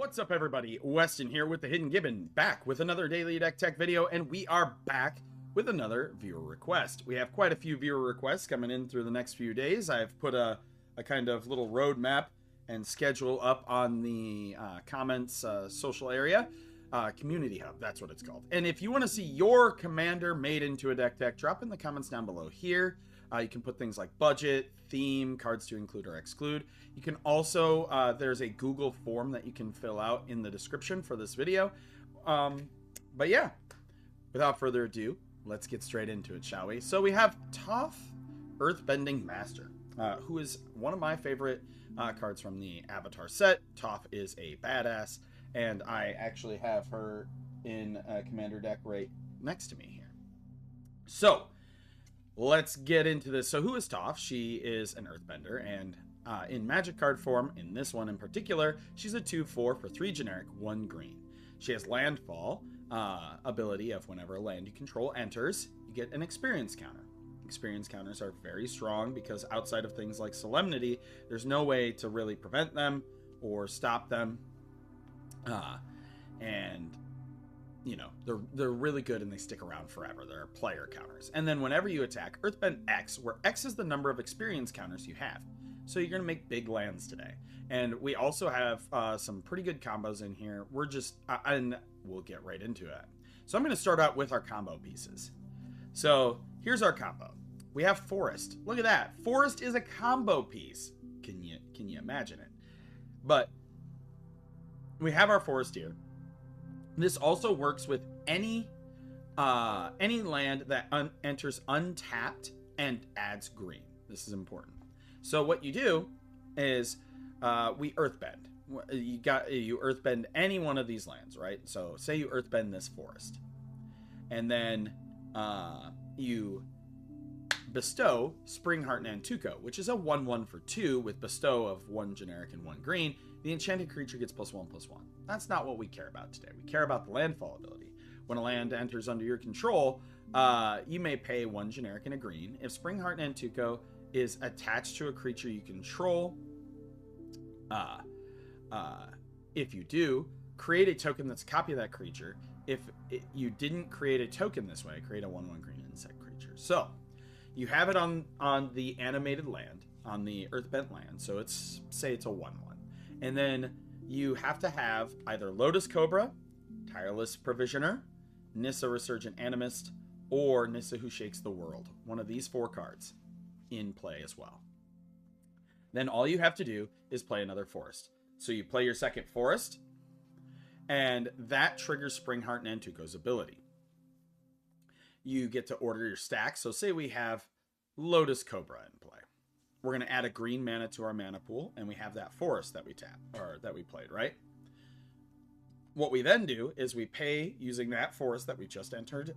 What's up, everybody? Weston here with the Hidden Gibbon, back with another Daily Deck Tech video, and we are back with another viewer request. We have quite a few viewer requests coming in through the next few days. I've put a kind of little roadmap and schedule up on the comments social area. Community Hub, that's what it's called. And if you want to see your commander made into a deck tech, drop in the comments down below here. You can put things like budget, theme, cards to include or exclude. You can also, there's a Google form that you can fill out in the description for this video. But yeah, without further ado, let's get straight into it, shall we? So we have Toph, Earthbending Master, who is one of my favorite cards from the Avatar set. Toph is a badass, and I actually have her in a commander deck right next to me here. So let's get into this. So who is Toph? She is an Earthbender, and in Magic card form, in this one in particular, she's a 2/4 for 3 generic, 1 green. She has Landfall, ability of whenever a land you control enters, you get an experience counter. Experience counters are very strong because outside of things like Solemnity, there's no way to really prevent them or stop them. And you know, they're really good and they stick around forever. They're player counters. And then whenever you attack, Earthbend X, where X is the number of experience counters you have. So you're going to make big lands today. And we also have some pretty good combos in here. We're just, and we'll get right into it. So I'm going to start out with our combo pieces. So here's our combo. We have Forest. Look at that. Forest is a combo piece. Can you imagine it? But we have our Forest here. This also works with any land that enters untapped and adds green. This is important. So what you do is we Earthbend. You Earthbend any one of these lands, right? So say you Earthbend this Forest, and then you bestow Springheart Nantuko, which is a 1/1 for 2 with bestow of 1 generic and 1 green. The enchanted creature gets +1/+1. That's not what we care about today. We care about the landfall ability. When a land enters under your control, you may pay 1 generic and a green. If Springheart Nantuko is attached to a creature you control, if you do, create a token that's a copy of that creature. If you didn't create a token this way, create a 1/1 green insect creature. So you have it on the animated land, on the Earthbent land. So it's, say it's a 1/1. And then you have to have either Lotus Cobra, Tireless Provisioner, Nissa Resurgent Animist, or Nissa Who Shakes the World. One of these 4 cards in play as well. Then all you have to do is play another Forest. So you play your second Forest, and that triggers Springheart Nantuko's ability. You get to order your stack. So say we have Lotus Cobra in play. We're going to add a green mana to our mana pool, and we have that Forest that we tapped, or that we played, right? What we then do is we pay using that Forest that we just entered,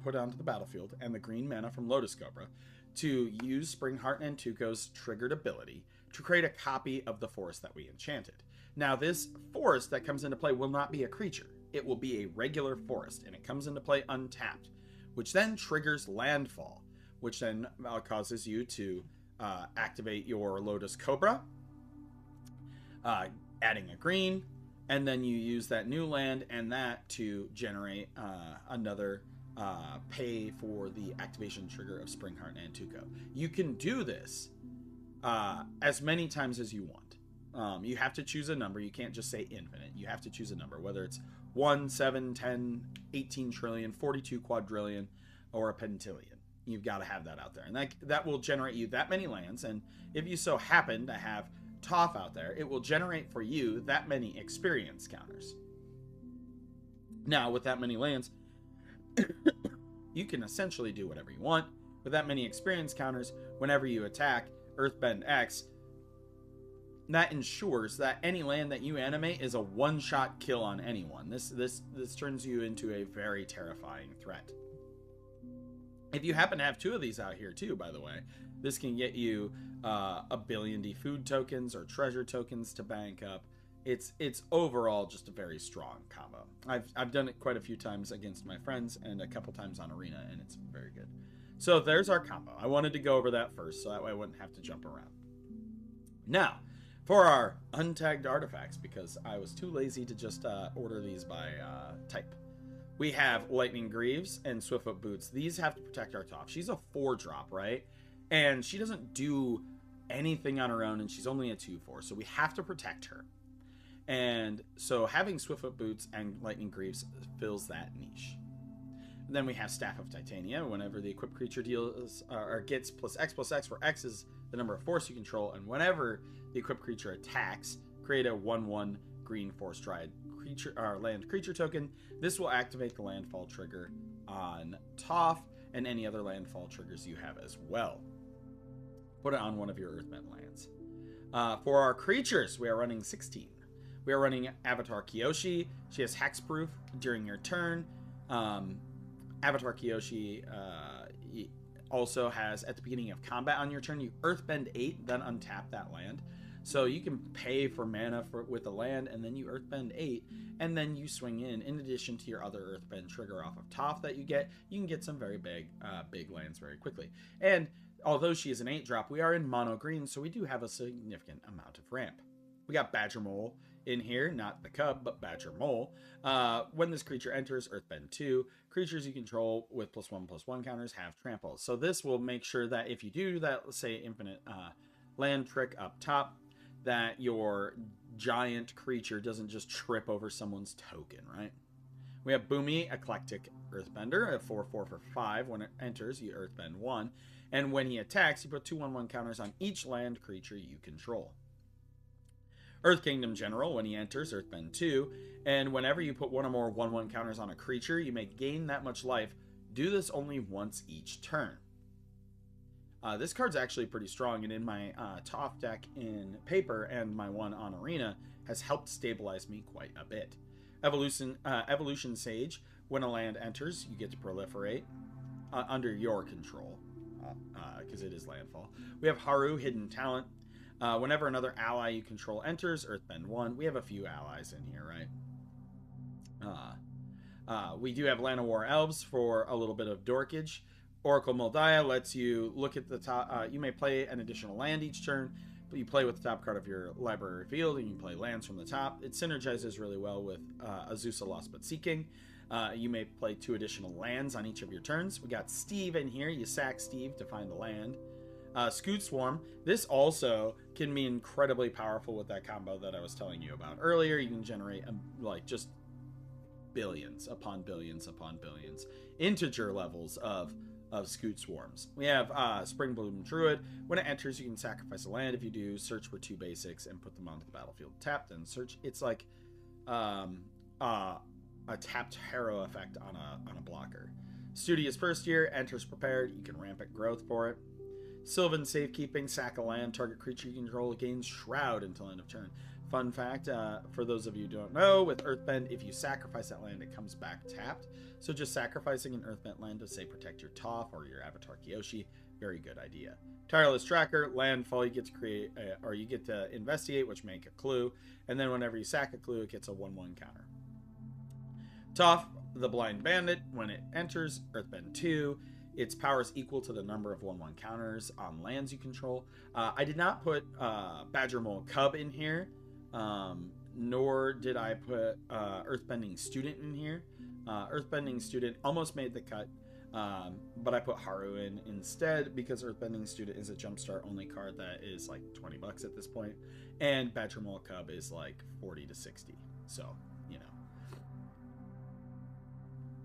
put onto the battlefield, and the green mana from Lotus Cobra to use Springheart Nantuko's triggered ability to create a copy of the Forest that we enchanted. Now, this Forest that comes into play will not be a creature. It will be a regular Forest, and it comes into play untapped, which then triggers Landfall, which then causes you to activate your Lotus Cobra, adding a green, and then you use that new land and that to generate another pay for the activation trigger of Springheart Nantuko. You can do this as many times as you want. You have to choose a number. You can't just say infinite. You have to choose a number, whether it's 1, 7, 10, 18 trillion, 42 quadrillion, or a pentillion. You've got to have that out there, and that will generate you that many lands. And if you so happen to have Toph out there, it will generate for you that many experience counters. Now, with that many lands, you can essentially do whatever you want. With that many experience counters, whenever you attack Earthbend X, that ensures that any land that you animate is a one-shot kill on anyone. This turns you into a very terrifying threat. If you happen to have 2 of these out here too, by the way, this can get you a billion food tokens or treasure tokens to bank up. It's overall just a very strong combo. I've done it quite a few times against my friends and a couple times on Arena, and it's very good. So there's our combo. I wanted to go over that first so that way I wouldn't have to jump around. Now, For our untagged artifacts, because I was too lazy to just order these by type, we have Lightning Greaves and Swiftfoot Boots. These have to protect our Toph. She's a 4-drop, right? And she doesn't do anything on her own, and she's only a 2/4, so we have to protect her. And so having Swiftfoot Boots and Lightning Greaves fills that niche. And then we have Staff of Titania. Whenever the equipped creature deals or gets +X, where X is the number of force you control, and whenever the equipped creature attacks, create a 1/1 green force stride creature or land creature token. This will activate the landfall trigger on Toph and any other landfall triggers you have as well. Put it on one of your Earthbend lands. For our creatures, we are running 16. We are running Avatar Kyoshi. She has hexproof during your turn. Avatar Kyoshi also has, at the beginning of combat on your turn, you Earthbend 8, then untap that land. So you can pay for mana with the land, and then you Earthbend 8, and then you swing in addition to your other Earthbend trigger off of Toph that you can get some very big lands very quickly. And although she is an 8-drop, we are in mono green, so we do have a significant amount of ramp. We got Badger Mole in here, not the cub, but Badger Mole. When this creature enters, Earthbend 2, creatures you control with +1/+1 counters have trample. So this will make sure that if you do that, let's say infinite land trick up top, that your giant creature doesn't just trip over someone's token, right? We have Boomy, Eclectic Earthbender, a 4/4 for 5. When it enters, you Earthbend 1. And when he attacks, you put 2/1/1 counters on each land creature you control. Earth Kingdom General, when he enters, Earthbend 2, and whenever you put one or more 1/1 counters on a creature, you may gain that much life. Do this only once each turn. This card's actually pretty strong, and in my Toph deck in paper and my one on Arena has helped stabilize me quite a bit. Evolution Sage, when a land enters, you get to proliferate under your control, because it is landfall. We have Haru, Hidden Talent. Whenever another ally you control enters, Earthbend 1. We have a few allies in here, right? We do have Llanowar Elves for a little bit of dorkage. Oracle Moldiah lets you look at the top. You may play an additional land each turn, but you play with the top card of your library field, and you play lands from the top. It synergizes really well with Azusa Lost But Seeking. You may play 2 additional lands on each of your turns. We got Steve in here. You sack Steve to find the land. Scoot Swarm. This also can be incredibly powerful with that combo that I was telling you about earlier. You can generate like just billions upon billions upon billions, integer levels of Scoot Swarms. We have Springbloom Druid. When it enters, you can sacrifice a land. If you do, search for 2 basics and put them onto the battlefield tapped, and search. It's like a tapped Harrow effect on a blocker. Studious First Year, enters prepared. You can ramp it growth for it. Sylvan Safekeeping, sack a land, target creature you control gains Shroud until end of turn. Fun fact, for those of you who don't know, with Earthbend, if you sacrifice that land, it comes back tapped. So just sacrificing an Earthbend land to, say, protect your Toph or your Avatar Kyoshi, very good idea. Tireless Tracker, Landfall, you get to create, or you get to investigate, which make a clue, and then whenever you sack a clue, it gets a 1/1 counter. Toph, the Blind Bandit, when it enters, Earthbend 2, its power is equal to the number of 1/1 counters on lands you control. I did not put Badger Mole Cub in here, nor did I put Earthbending Student in here. Earthbending Student almost made the cut, but I put Haru in instead because Earthbending Student is a jumpstart only card that is like $20 at this point, and Badger Mole Cub is like 40 to 60. So, you know.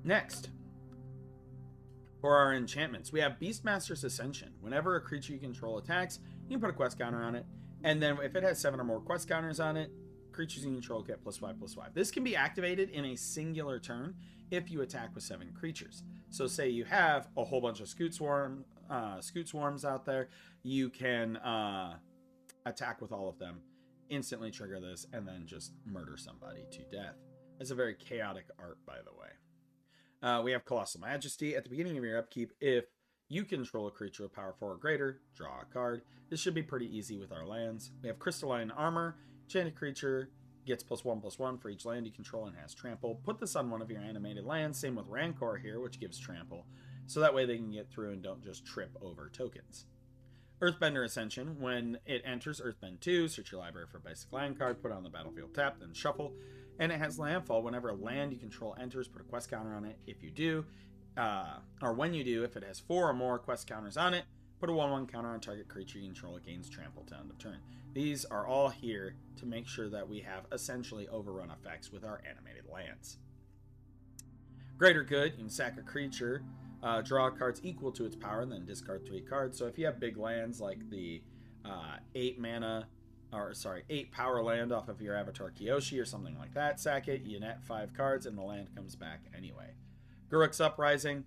Next, for our enchantments, we have Beastmaster's Ascension. Whenever a creature you control attacks, you can put a quest counter on it, and then if it has 7 or more quest counters on it, creatures you control get +5/+5. This can be activated in a singular turn if you attack with 7 creatures. So say you have a whole bunch of Scoot Swarms out there, you can attack with all of them, instantly trigger this, and then just murder somebody to death. It's a very chaotic art, by the way. We have Colossal Majesty. At the beginning of your upkeep, if you control a creature with power 4 or greater, draw a card. This should be pretty easy with our lands. We have Crystalline Armor. Enchanted creature gets +1/+1 for each land you control and has trample. Put this on one of your animated lands. Same with Rancor here, which gives trample. So that way they can get through and don't just trip over tokens. Earthbender Ascension. When it enters Earthbend 2, search your library for a basic land card, put it on the battlefield tapped, then shuffle. And it has Landfall. Whenever a land you control enters, put a quest counter on it. If you do, or when you do, if it has 4 or more quest counters on it, put a 1/1 counter on target creature you control. It gains trample to end of turn. These are all here to make sure that we have essentially overrun effects with our animated lands. Greater Good, you can sack a creature, draw cards equal to its power, and then discard 3 cards. So if you have big lands like the 8 power land off of your Avatar Kyoshi or something like that, sack it, you net 5 cards, and the land comes back anyway. Garruk's Uprising.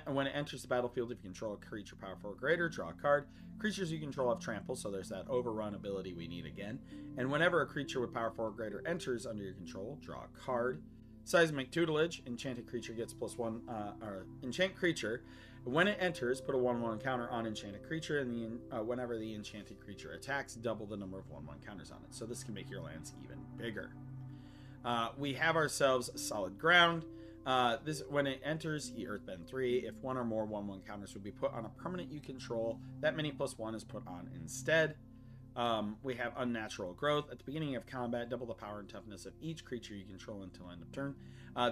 When it enters the battlefield, if you control a creature power 4 or greater, draw a card. Creatures you control have trample, so there's that overrun ability we need again. And whenever a creature with power 4 or greater enters under your control, draw a card. Seismic Tutelage. Enchanted creature gets +1, or enchant creature. When it enters, put a 1/1 counter on enchanted creature, and whenever the enchanted creature attacks, double the number of 1/1 counters on it. So this can make your lands even bigger. We have ourselves Solid Ground. When it enters Earthbend 3, if 1 or more 1/1 counters would be put on a permanent you control, that many +1 is put on instead. We have Unnatural Growth. At the beginning of combat, double the power and toughness of each creature you control until end of turn.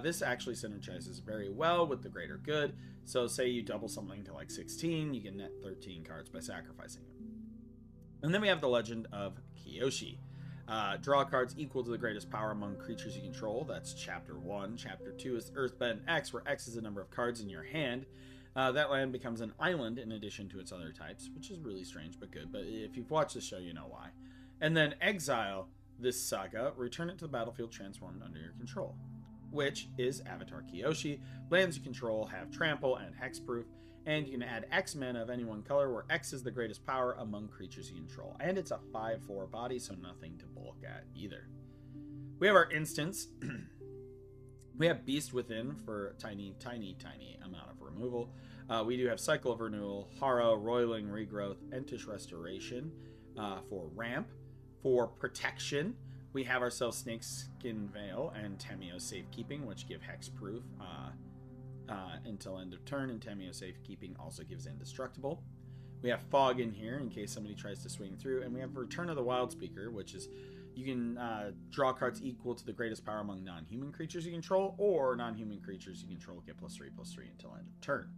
This actually synergizes very well with the Greater Good. So say you double something to like 16, you can net 13 cards by sacrificing it. And then we have the Legend of Kyoshi. Draw cards equal to the greatest power among creatures you control. That's Chapter 1. Chapter 2 is Earthbend X, where X is the number of cards in your hand. That land becomes an island in addition to its other types, which is really strange but good. But if you've watched the show, you know why. And then exile this saga, return it to the battlefield transformed under your control, which is Avatar Kyoshi. Lands you control have trample and hexproof, and you can add X mana of any one color, where X is the greatest power among creatures you control. And it's a 5/4 body, so nothing to bulk at either. We have our instants. We have Beast Within for tiny amount of removal. We do have Cycle of Renewal, Haro, Roiling Regrowth, Entish Restoration for ramp. For protection, we have ourselves Snakeskin Veil and Tamiyo Safekeeping, which give hexproof until end of turn, and Tamiyo Safekeeping also gives Indestructible. We have Fog in here in case somebody tries to swing through, and we have Return of the Wildspeaker, which is you can draw cards equal to the greatest power among non-human creatures you control, or non-human creatures you control get +3/+3 until end of turn.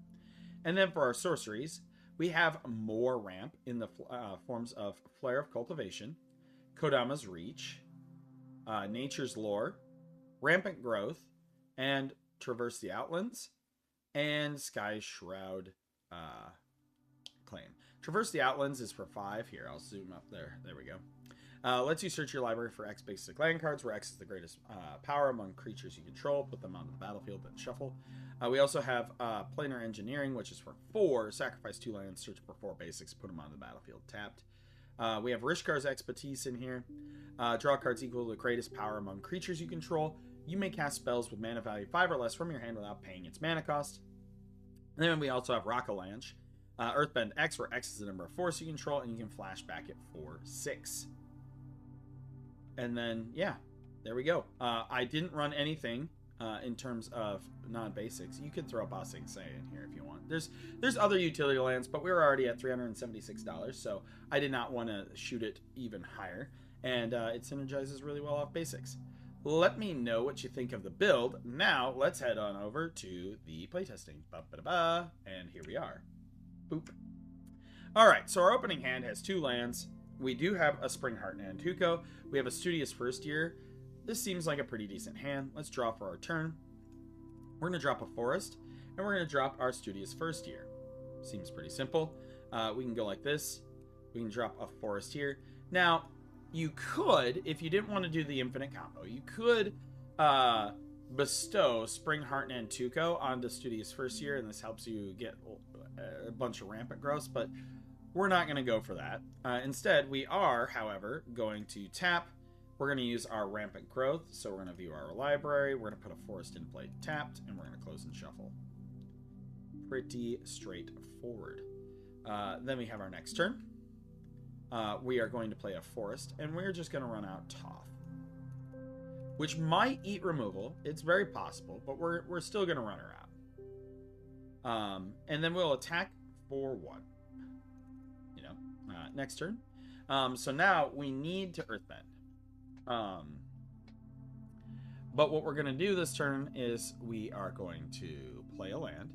And then for our sorceries, we have more ramp in the forms of Flare of Cultivation, Kodama's Reach, Nature's Lore, Rampant Growth, and Traverse the Outlands, and Sky's Shroud Claim. Traverse the Outlands is for 5. Here, I'll zoom up there. There we go. Lets you search your library for X basic land cards, where X is the greatest power among creatures you control. Put them onto the battlefield, then shuffle. We also have Planar Engineering, which is for 4. Sacrifice 2 lands, search for 4 basics, put them on the battlefield tapped. We have Rishkar's Expertise in here. Draw cards equal to the greatest power among creatures you control. You may cast spells with mana value 5 or less from your hand without paying its mana cost. And then we also have Rockalanche. Earthbend X, where X is the number of force you control, and you can flash back at 4/6. And then, yeah, there we go. I didn't run anything in terms of non-basics. You could throw Ba Sing Se in here if you want. There's other utility lands, but we were already at $376, so I did not want to shoot it even higher. And it synergizes really well off basics. Let me know what you think of the build. Now, let's head on over to the playtesting. Ba-ba-da-ba, and here we are. Boop. Alright, so our opening hand has 2 lands. We do have a Springheart Nantuko. We have a Studious First Year. This seems like a pretty decent hand. Let's draw for our turn. We're going to drop a Forest, and we're going to drop our Studious First Year. Seems pretty simple. We can go like this. We can drop a Forest here. Now, you could, if you didn't want to do the infinite combo, you could bestow Springheart Nantuko onto Studious First Year, and this helps you get a bunch of rampant growth, but we're not going to go for that. Instead, we are, however, going to tap. We're going to use our rampant growth, so we're going to view our library. We're going to put a forest in play tapped, and we're going to close and shuffle. Pretty straightforward. Then we have our next turn. We are going to play a forest, and we're just going to run out Toph, which might eat removal. It's very possible, but we're still going to run her out. And then we'll attack for 1. You know, next turn. So now we need to Earthbend. But what we're going to do this turn is we are going to play a land.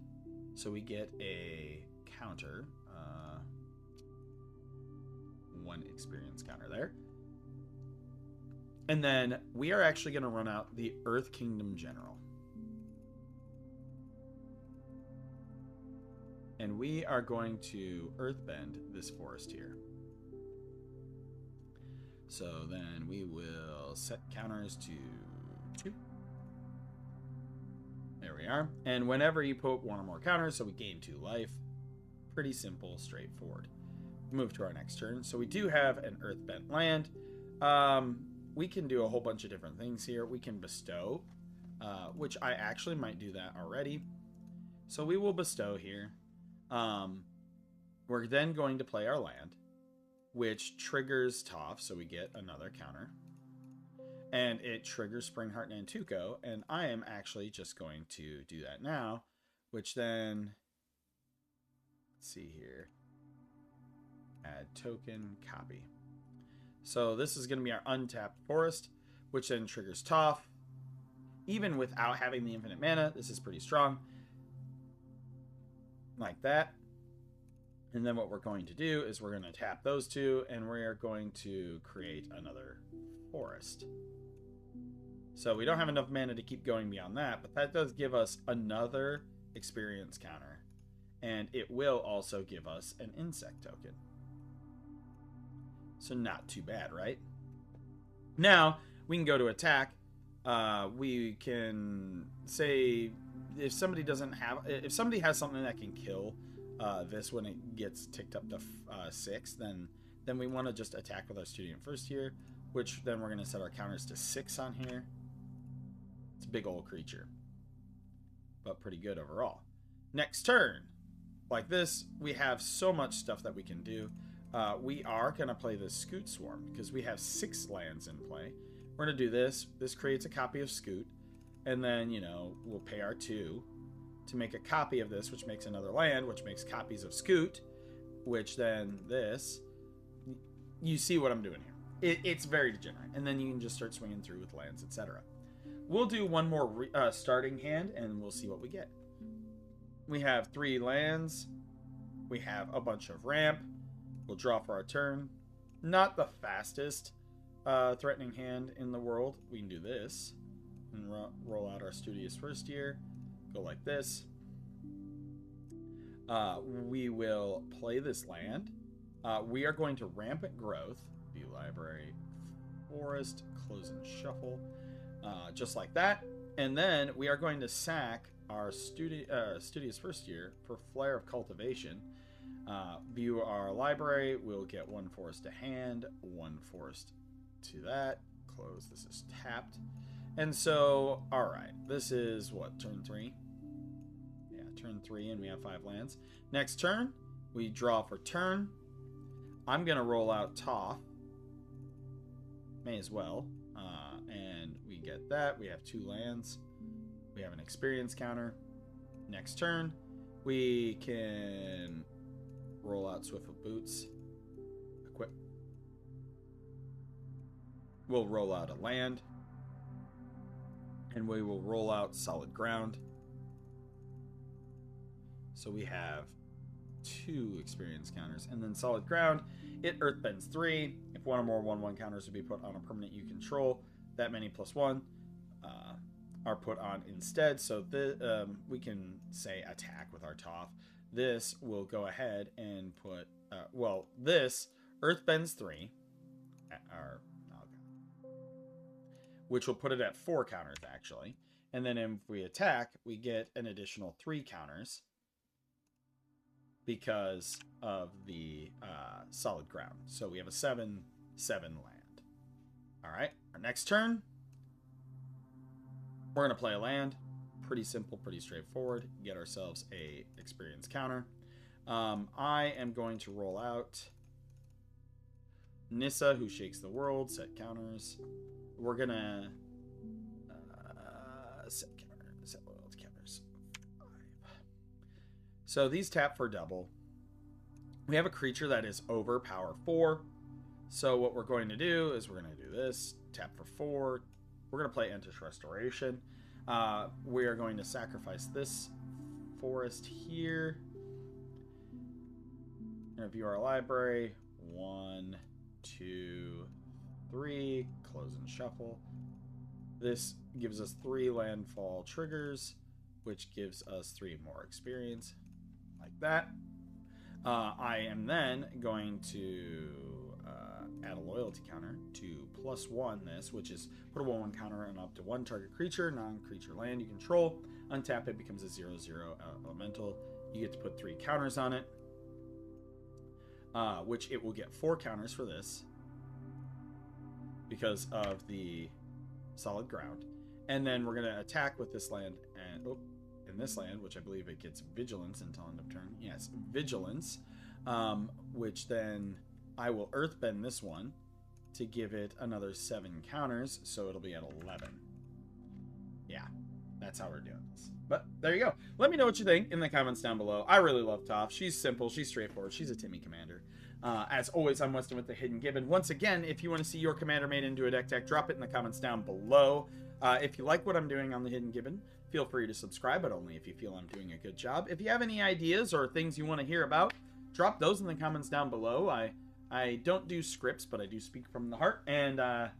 So we get a counter. 1 experience counter there. And then we are actually going to run out the Earth Kingdom General. And we are going to Earthbend this forest here. So then we will set counters to 2. There we are. And whenever you put 1 or more counters, so we gain 2 life. Pretty simple, straightforward. Move to our next turn. So we do have an Earthbend land. We can do a whole bunch of different things here. We can bestow, which I actually might do that already. So we will bestow here. We're then going to play our land, which triggers Toph, so we get another counter. And it triggers Springheart Nantuko, and I am actually just going to do that now, which then, let's see here, add token, copy. So this is going to be our untapped forest, which then triggers Toph. Even without having the infinite mana, this is pretty strong. Like that. And then what we're going to do is we're going to tap those 2, and we are going to create another forest. So we don't have enough mana to keep going beyond that, but that does give us another experience counter. And it will also give us an insect token. So not too bad, right? Now, we can go to attack. We can say if somebody doesn't have, if somebody has something that can kill this when it gets ticked up to 6, then we want to just attack with our student first here, which then we're going to set our counters to 6 on here. It's a big old creature, but pretty good overall. Next turn, like this, we have so much stuff that we can do. We are going to play the Scoot Swarm because we have 6 lands in play. We're going to do this. This creates a copy of Scoot. And then, you know, we'll pay our 2 to make a copy of this, which makes another land, which makes copies of Scoot, which then this. You see what I'm doing here. It's very degenerate. And then you can just start swinging through with lands, etc. We'll do one more starting hand, and we'll see what we get. We have 3 lands. We have a bunch of ramp. We'll draw for our turn. Not the fastest threatening hand in the world. We can do this and roll out our Studious First Year. Go like this. We will play this land. We are going to Rampant Growth, view library, forest, close and shuffle, just like that. And then we are going to sack our Studious First Year for Flare of Cultivation. View our library. We'll get 1 forest to hand, 1 forest to that. Close. This is tapped. And so, all right, this is what, turn 3? Yeah, turn 3, and we have 5 lands. Next turn, we draw for turn. I'm going to roll out Toph. May as well. And we get that. We have 2 lands. We have an experience counter. Next turn, we can roll out Swiftfoot Boots. Equip. We'll roll out a land. And we will roll out Solid Ground. So we have 2 experience counters. And then Solid Ground, it Earthbends 3. If 1 or more 1/1 counters would be put on a permanent you control, that many +1 are put on instead. So we can say attack with our Toph. This will go ahead and put, this Earthbends 3, which will put it at 4 counters, actually. And then if we attack, we get an additional 3 counters because of the Solid Ground. So we have a 7/7 land. All right, our next turn, we're going to play a land. Pretty simple, pretty straightforward. Get ourselves a experience counter. I am going to roll out Nissa, who shakes the world. Set counters. We're gonna set loyalty counters 5. So these tap for double. We have a creature that is over power 4. So what we're going to do is we're going to do this, tap for 4. We're going to play Entish Restoration. We are going to sacrifice this forest here. We're going to view our library. 1, 2, 3. Close and shuffle. This gives us 3 landfall triggers, which gives us 3 more experience, like that. I am then going to add a loyalty counter to +1 this, which is put a 1/1 counter on up to 1 target creature, non-creature land you control. Untap it, becomes a 0/0 elemental. You get to put 3 counters on it, which it will get 4 counters for this because of the solid ground. And then we're going to attack with this land, and in this land, which I believe it gets vigilance until end of turn. Yes, vigilance, which then I will Earthbend this one to give it another 7 counters, so it'll be at 11. Yeah, that's how we're doing this. But there you go. Let me know what you think in the comments down below. I really love Toph. She's simple, she's straightforward, she's a Timmy commander. As always, I'm Weston with the Hidden Gibbon. Once again, if you want to see your commander made into a deck tech, drop it in the comments down below. If you like what I'm doing on the Hidden Gibbon, feel free to subscribe, but only if you feel I'm doing a good job. If you have any ideas or things you want to hear about, drop those in the comments down below. I don't do scripts, but I do speak from the heart, and I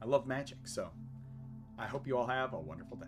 love magic, so I hope you all have a wonderful day.